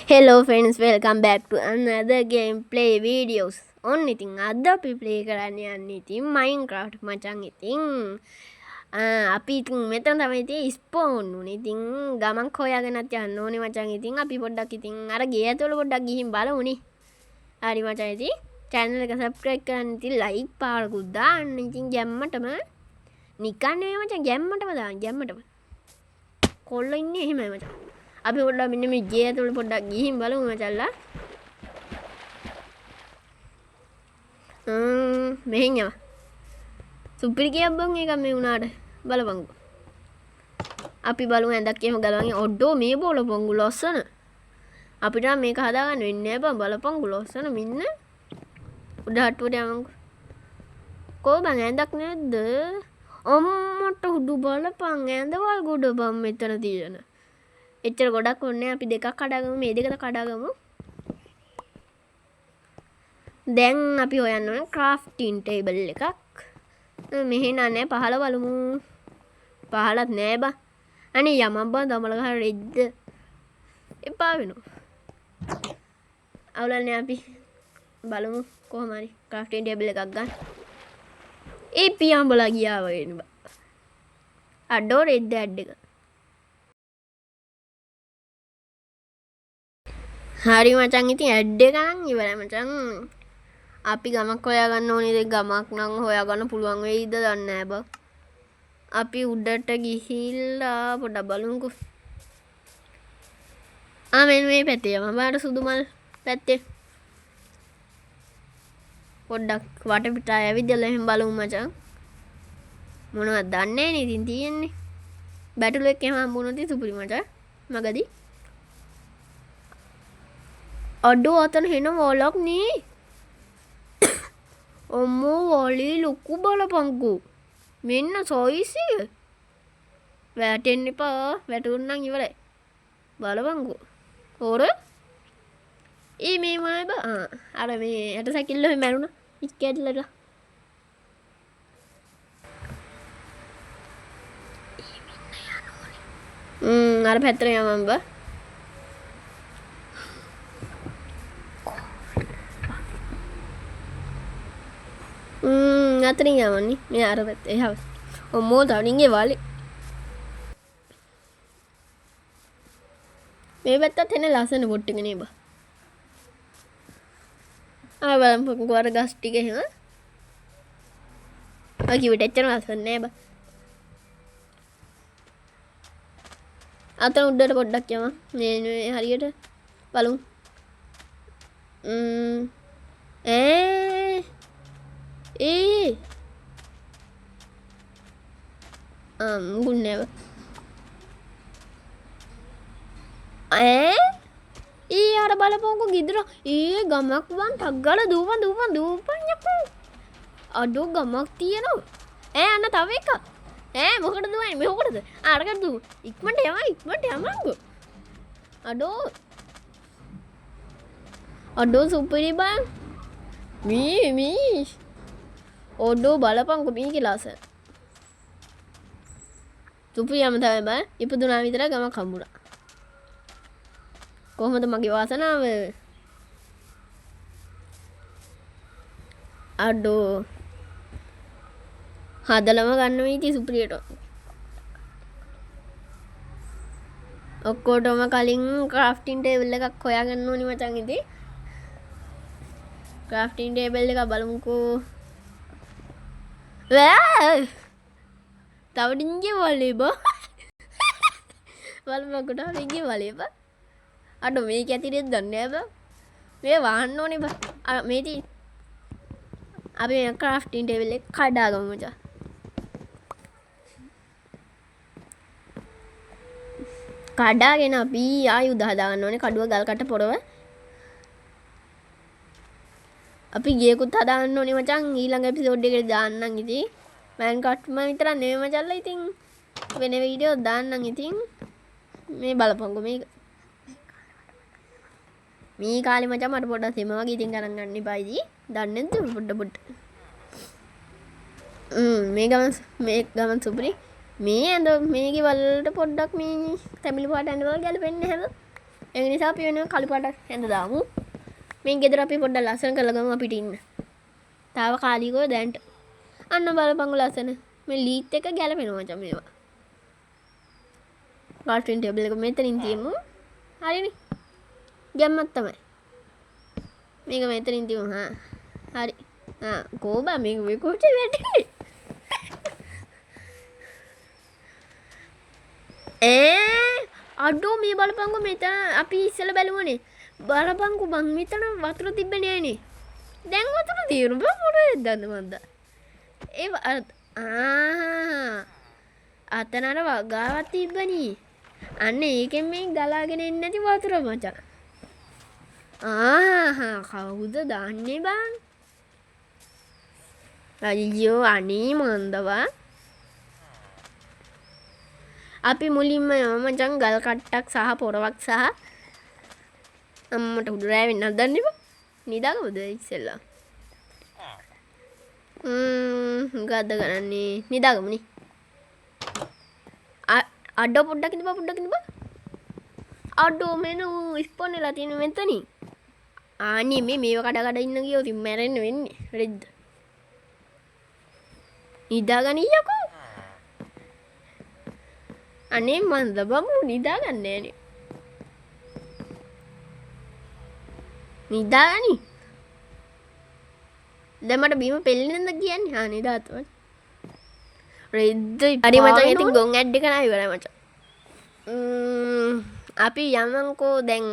Hello friends, welcome back to another gameplay videos. ඔන්න ඉතින් අද අපි play කරන්න යන්නේ ඉතින් Minecraft මචං ඉතින් අපි ඉතින් මෙතන තමයි ඉතින් ස්පෝන් උනේ. ඉතින් ගමන් හොයාගෙනත් යන්න ඕනේ මචං. ඉතින් අපි පොඩ්ඩක් ඉතින් අර ගේ ඇතුළ පොඩ්ඩක් ගිහින් බලමුනේ. හරි මචං ඉතින් channel එක subscribe කරන්න ඉතින් like පාරකුත් දාන්න. ඉතින් ගැම්මටම නිකන් නෙවෙයි මචං ගැම්මටම දාන්න ගැම්මටම. කොල්ලෝ ඉන්නේ එහෙමයි මචං. අපි පොඩ්ඩක් මෙන්න මේ ගේ ඇතුළේ පොඩ්ඩක් ගිහින් බලමු මචල්ලා. මෙහෙන් යව. සුපිරි කියබ්බන් එක මේ උනාට බලපංගු. අපි බලමු ඇඳක් එහෙම ගලවන්නේ. ඔඩෝ මේ බලපංගු ලස්සන. අපිට මේක හදාගන්න වෙන්නේ නැහැ බං බලපංගු ලස්සන මින්න. උඩ හට්ටුවට යමංගු. කො බං ඇඳක් නැද්ද? අම්මට උඩු බලපං ඇඳවල් ගොඩ බං මෙතන තියෙන. එච්චර ගොඩක් ඕනේ අපි දෙකක් කඩාගමු මේ දෙකද කඩාගමු දැන් අපි හොයන්න ඕනේ crafting table එකක් මෙහෙ නෑ පහල බලමු පහලත් නෑ බා අනේ යමම් බා දමල ගහ රෙද්ද එපා වෙනවා අවුලන්නේ අපි බලමු කොහොම හරි crafting table එකක් ගන්න ඒ පියම්බලා ගියා වගේ නේ බා අඩෝ රෙද්ද ඇඩ් එක හරි මචං ඉතින් ඇඩ් එක නම් ඉවරයි මචං. අපි ගමක් හොයාගන්න ඕනේ. ඉතින් ගමක් නම් හොයාගන්න පුළුවන් වෙයිද දන්නේ නැහැ බං. අපි උඩට ගිහිල්ලා පොඩ්ඩක් බලමුකෝ. මෙන්න මේ පැත්තේ යම බාර සුදු මල් පැත්තේ. පොඩ්ඩක් වටපිට ඇවිදලා එහෙම බලමු මචං. මොනවද දන්නේ නැහැ නේ ඉතින් තියෙන්නේ. බැටළු එක්ක එහෙම හම්බුනොත් සුපිරි මචං. මගදී අඩෝ අතන හෙන වලක් නේ අම්මෝ වලේ ලොකු බලපංකු මෙන්න සයිස් එක වැටෙන්න එපා වැටුණා නම් ඉවරයි බලපංකු හොර මේ මොනවද බා අර මේ ඇට සැකිල්ල එහෙම මැරුණා ඉස්කැඩ්ලට අර පැත්තට යමම් බා අතරින් යවන්නේ මේ අර පැත්තේ එහා ඔම්මෝ තවනින්ගේ වාලේ මේ පැත්තත් එන ලස්සන පොට් එක නේ බා බලමු අර ගස් ටික එහෙම කිව්වට එච්චර ලස්සන නෑ බා අතන උඩට පොඩ්ඩක් යමු මේ හරියට බලමු good never අර බලපංකෝ ගිදර ගමක් බං ටක් ගාලා දූපන් යකෝ අඩෝ ගමක් තියෙනවා අන්න තව එකක් මොකටද දුවන්නේ මෙහෙකටද අරකට දූ ඉක්මනට යමංකෝ අඩෝ සුපිරි බං මී ඔඩෝ බලපංකෝ මේකේ ලස්සන සුපිරියම තමයි බං ඉපදුනා විතර ගමක් හම්බුණා කොහොමද මගේ වාසනාව අඩෝ හදලම ගන්න වීති සුපිරියට ඔක්කොටම කලින් crafting table එකක් හොයාගන්න ඕනි මචං ඉතින් crafting table එක බලමුකෝ තව ඩිංගේ වලේ බා බලමුකෝ තව ඩිංගේ වලේ බා අඩෝ මේක ඇතිරෙත් දන්නේ නැහැ බා මේ වහන්න ඕනේ බා මේ තී අපි මේ crafting table එක කඩාගමු මචං කඩාගෙන අපි ආයුධ හදාගන්න ඕනේ කඩුව ගල් කට පොරව අපි ගියකුත් හදාගන්න ඕනේ මචං ඊළඟ එපිසෝඩ් එකේ දාන්නම් ඉතින් Minecraft ම විතර නෙවෙයි මචංලා ඉතින් වෙන වීඩියෝ දාන්නම් ඉතින් මේ බලපංකෝ මේ කාලේ මචං මට පොඩ්ඩක් සෙම වගේ ඉතින් ගණන් ගන්න එපා ඉතින් දන්නේ නැද්ද පොඩ මේ ගමන් සුපිරි මේ ඇඳ මේකේ වලට පොඩ්ඩක් මේ තැඹිලි පාට ඇඳවල ගැලපෙන්නේ නැහැ ඒ නිසා අපි වෙන කළු පාට ඇඳ දාමු. මේ ගෙදර අපි පොඩ්ඩක් ලස්සන කරලා ගමු අපිට ඉන්න. තාව කාලිකෝ දැන්ට. අන්න බලපංගු ලස්සන. මේ ලීත් එක ගැලපෙනවා මචං මේවා. කාර්ටුන් ටේබල් එක මෙතනින් තියමු. හරිනේ. ගැම්මක් තමයි. මේක මෙතනින් තියමු. හරි. කෝබා මේක කොච්චර වැටෙන්නේ? අඩෝ මේ බලපංගු මෙතන අපි ඉස්සෙල්ලා බැලුවනේ. බලපංගු බං මෙතන වතුර තිබ්බේ නෑනේ. දැන් වතුර තියෙනවා බං මොකද දන්නද මන්ද? ඒ අතන අර වගාවක් තිබ්බනේ. අන්න ඒකෙන් මේ ගලාගෙන එන්නේ නැති වතුර මචං. කවුද දාන්නේ බං? අයියෝ අනේ මන්දවා. අපි මුලින්ම මචං ගල් කට්ටක් සහ පොරවක් සහ අම්මට උඩු රෑ වෙන්න හදන්නේ බං. නිදාගමුද ඉස්සෙල්ලා? මොකද්ද කරන්නේ? නිදාගමුනේ. අඩෝ පොඩ්ඩක් ඉඳපන්. අඩෝ මෙන්න ස්පෝන් වෙලා තියෙන මෙතනින්. අනේ මේව කඩ ඉන්න ගියොත් මැරෙන්න වෙන්නේ. රෙද්ද. නිදාගනියකෝ. අනේ මන්ද බම්මු නිදාගන්නේ නෑනේ. නිදාගනි. දැන් මට බීම පෙල්ලෙන්නද කියන්නේ? නිදාතවල. රෙද්ද හරි මචං ඉතින් ගොන් ඇඩ් එක නා ඉවරයි මචං. අපි යමන්කෝ දැන්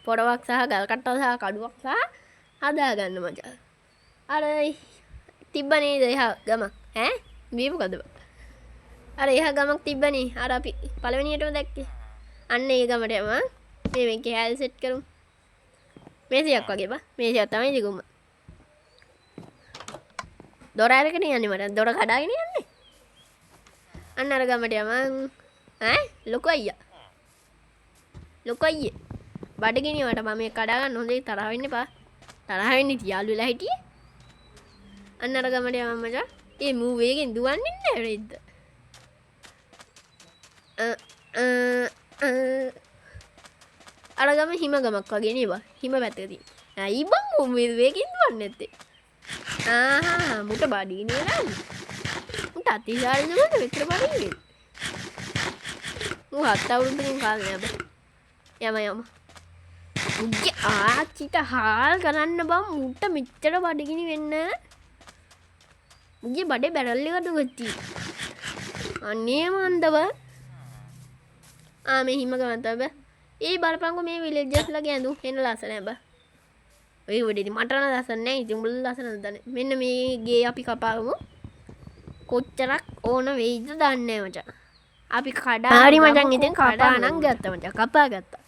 පොරවක් සහ ගල් කට්ටක් සහ කඩුවක් සහ හදාගන්න මචං. අර තිබ්බනේ එහා ගම. මේ මොකද? අර එහා ගමක් තිබ්බනේ. අර අපි පළවෙනියටම දැක්කේ. අන්න ඒ ගමට යමු. මේකේ හැල් සෙට් කරමු. මේසියක් වගේ බා. මේසියක් තමයි දිගුම. දොර අරගෙන යන්නේ මට. දොර කඩාගෙන යන්නේ. අන්න අර ගමට යමු. ලොකු අයියා. ලොකු අයියේ. බඩගිනියට මම මේ කඩා ගන්න හොඳේ තරහ වෙන්න එපා. තරහ වෙන්නේ යාළු වෙලා හිටියේ. අන්න අර ගමට යමු මචං. ඒ මූ වේගෙන් දුවන්නේ නැහැ රෙද්ද. අර ගම හිම ගමක් වගේ නේ බා. හිම පැත්තක තියෙන. ඇයි බං මූ මේ වේගෙන් දුවන්නේ නැත්තේ? මුට බඩගිනිය නෑ. මුට අතිශාරි නෙමෙයි මෙච්චර බඩගිනින්නේ. මූ 7 අවුරුද්දකින් කාලේ නෑ බා. යම. උගේ ආච්චිට හාල් කරන්න බං මුට මෙච්චර බඩගිනි වෙන්න. උගේ බඩේ බැරල් එකට ගත්තා. අනේ මන්දව. මේ හිම ගමන් තමයි. ඒ බලපංකෝ මේ විලේජර්ස්ලාගේ ඇඳුම් එන්න ලස්සනයි බා. ඔය වෙඩේදි මට නම් ලස්සන නෑ. ඉතින් උඹලා ලස්සනද දන්නේ. මෙන්න මේ ගේ අපි කපාගමු. කොච්චරක් ඕන වෙයිද දන්නේ නෑ මචං. අපි කඩා හරි මචං ඉතින් කපා නම් ගත්තා මචං. කපා ගත්තා.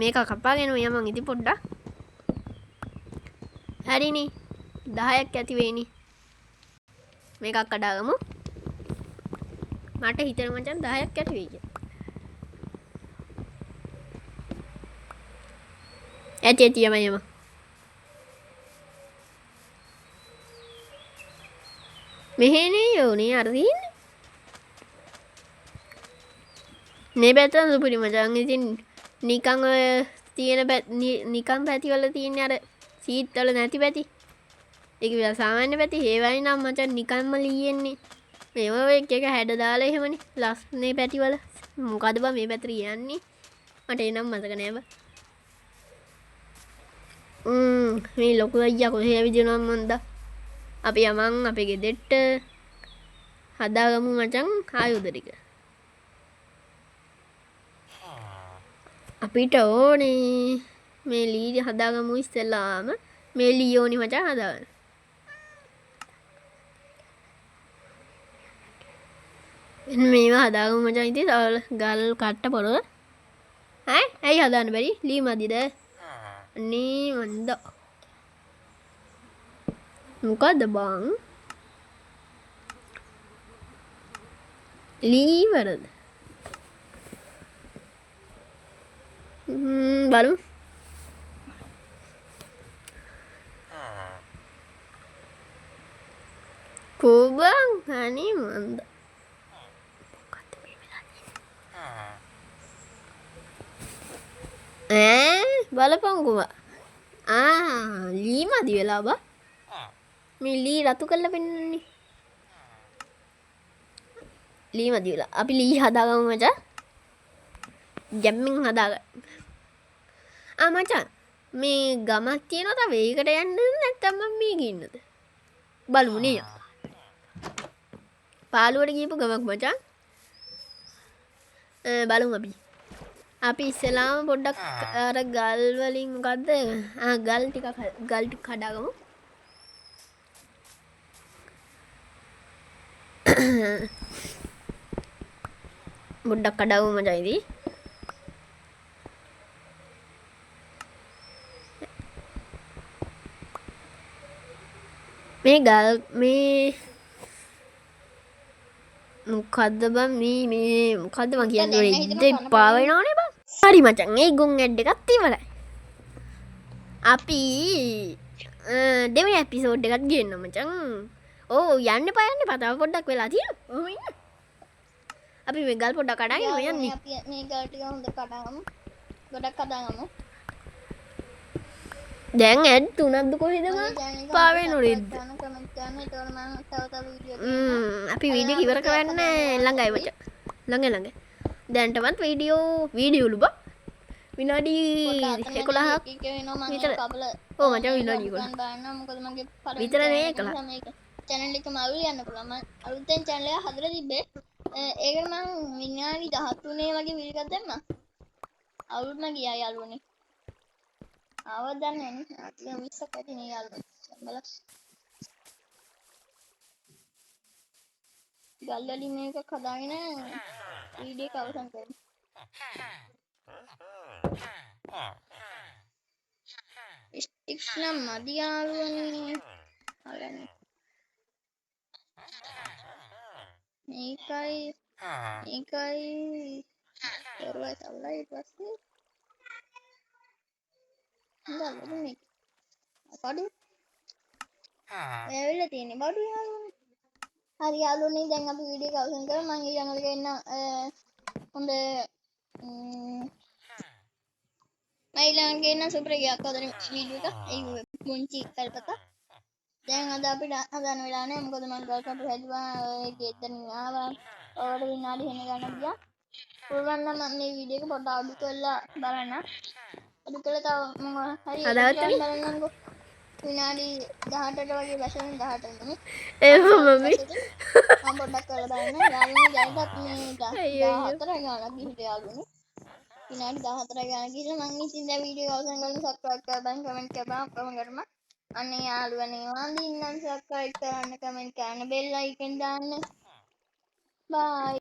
මේක කපාගෙන යමන් ඉතින් පොඩ්ඩක්. හරිනේ. 10ක් ඇති වෙයිනේ. මේකක් කඩාගමු. මට හිතෙනවා මචං 10ක් ඇති වෙයි කියලා. ඇති යම. මෙහෙනේ යෝනේ අර තියෙන්නේ. මේ පැත්තෙන් සුපුරි මචං ඉතින් නිකන් ඔය තියෙන නිකන් පැතිවල තියෙන අර සීට් වල නැති පැති. ඒක විතර සාමාන්‍ය පැති. ඒවයි නම් මචං නිකන්ම ලියෙන්නේ. මේව එක හැඩ දාලා එහෙමනේ. ලස්නේ පැතිවල. මොකද බා මේ පැත්තට යන්නේ? මට එනම් මතක නෑ බා. මේ ලොකු අයියා කොහේ ඇවිදිනවද මන්ද? අපි යමන් අපේ ගෙදෙට්ට හදාගමු මචං ආයුධ ටික. අපිට ඕනේ මේ ලී හදාගමු ඉස්සෙල්ලාම. මේ ලී ඕනි මචං හදාගන්න. මේවා හදාගමු මචං ඉතින් ගල් කට්ට පොරව. ඇයි හදාන්න බැරි? ලී මදිද? අනේ මන්ද. මොකද බං? ලී වරද? බලමු. කොබං අනේ මන්ද. මොකද මේ වෙලා තියෙන්නේ? බලපංකුව ලී මදි වෙලා බා මේ ලී රතු කරලා පෙන්නන්නේ ලී මදි වෙලා අපි ලී හදාගමු මචං ජැම්මින් හදාගන්න මචං මේ ගමක් තියෙනවා තව ඒකට යන්න නැත්නම් මම මේ ගින්නද බලමු නේ පාළුවට ගියපු ගමක් මචං බලමු අපි ඉස්සෙල්ලාම පොඩ්ඩක් අර ගල් වලින් මොකද්ද ගල් ටික හදාගමු පොඩ්ඩක් කඩාවු මචං ඉතින් මේ ගල් මේ මොකද්ද බං මේ මොකද්ද මං කියන්නේ දෙපා වෙනවනේ බං හරි මචං ඒ ගොන් ඇඩ් එකත් ඉවරයි අපි දෙවෙනි එපිසෝඩ් එකත් ගේන්න මචං ඕ යන්න එපා තව පොඩ්ඩක් වෙලා තියෙනවා ඔහොම ඉන්න අපි මේ ගල් පොඩ්ඩක් කඩාගෙන යන්නේ අපි මේ ගල් ටික හොඳට කඩාගමු ගොඩක් කඩාගමු දැන් ඇඩ් තුනක්ද කොහෙද පාවෙන්නේ අපි වීඩියෝ ඉවර කරන්න ළඟයි මචං ළඟ දැන්ටමත් වීඩියෝලු බා විනාඩි 11ක් විතර ඔව් මචං විනාඩි 11 විතර නේ 11 channel එක මවුල් යන්න පුළුවන් මම අලුතෙන් channel එක හදලා තිබ්බේ ඒකට මම විනාඩි 13 වගේ වීඩියෝ එකක් දැම්මා අවුරුද්දම ගියා යාළුවනේ ආවද දන්නේ නැහැ නේ 20ක් ඇති නේ යාළුවනේ බලන්න ගල් වලින් මේක හදාගෙන වීඩියෝ එක අවසන් කරමු ස්ටික්ස් නම් මදි යාළුවනේ හරිනේ මේකයි දරුවයි තවලයි ඊට පස්සේ හොඳයි මේක බඩු ඇවිල්ලා තියෙන්නේ බඩු යාළුවනේ හරි යාළුවනේ දැන් අපි වීඩියෝ එක අවසන් කරමු මම ඊළඟට ගන්න හොඳ මම ඊළඟට ගන්න සුපර් ගියක් හදන වීඩියෝ එක ඒ මුංචි කල්පත දැන් අද අපිට හදන්න වෙලා නැහැ මොකද මම ගල් කටු හැදුවා ගෙදරින් ආවා ඔයාලට විනාඩි වෙන ගණන් ගියා පුළුවන් නම් මම මේ වීඩියෝ එක පොඩ්ඩක් අඩු කරලා බලන්න අඩු කරලා තව මම හරි බලන්නම්කෝ විනාඩි 18ට වගේ බැසෙන 18 නෙමෙයි මම පොඩ්ඩක් කරලා බලන්න යාළුවනේ දැනටත් මේ 14 ගානක් ගිහින් යාළුවනේ විනාඩි 14 ගානක් ගිහින් මම ඉතින් දැන් වීඩියෝ එක අවසන් කරලා සබ්ස්ක්‍රයිබ් කරලා කමෙන්ට් කරපන් ඔක්කොම කරම අනේ යාළුවනේ වඳින්නම් සබ්ස්ක්‍රයිබ් කරන්න කමෙන්ට් කරන්න බෙල් අයිකන් දාන්න බයි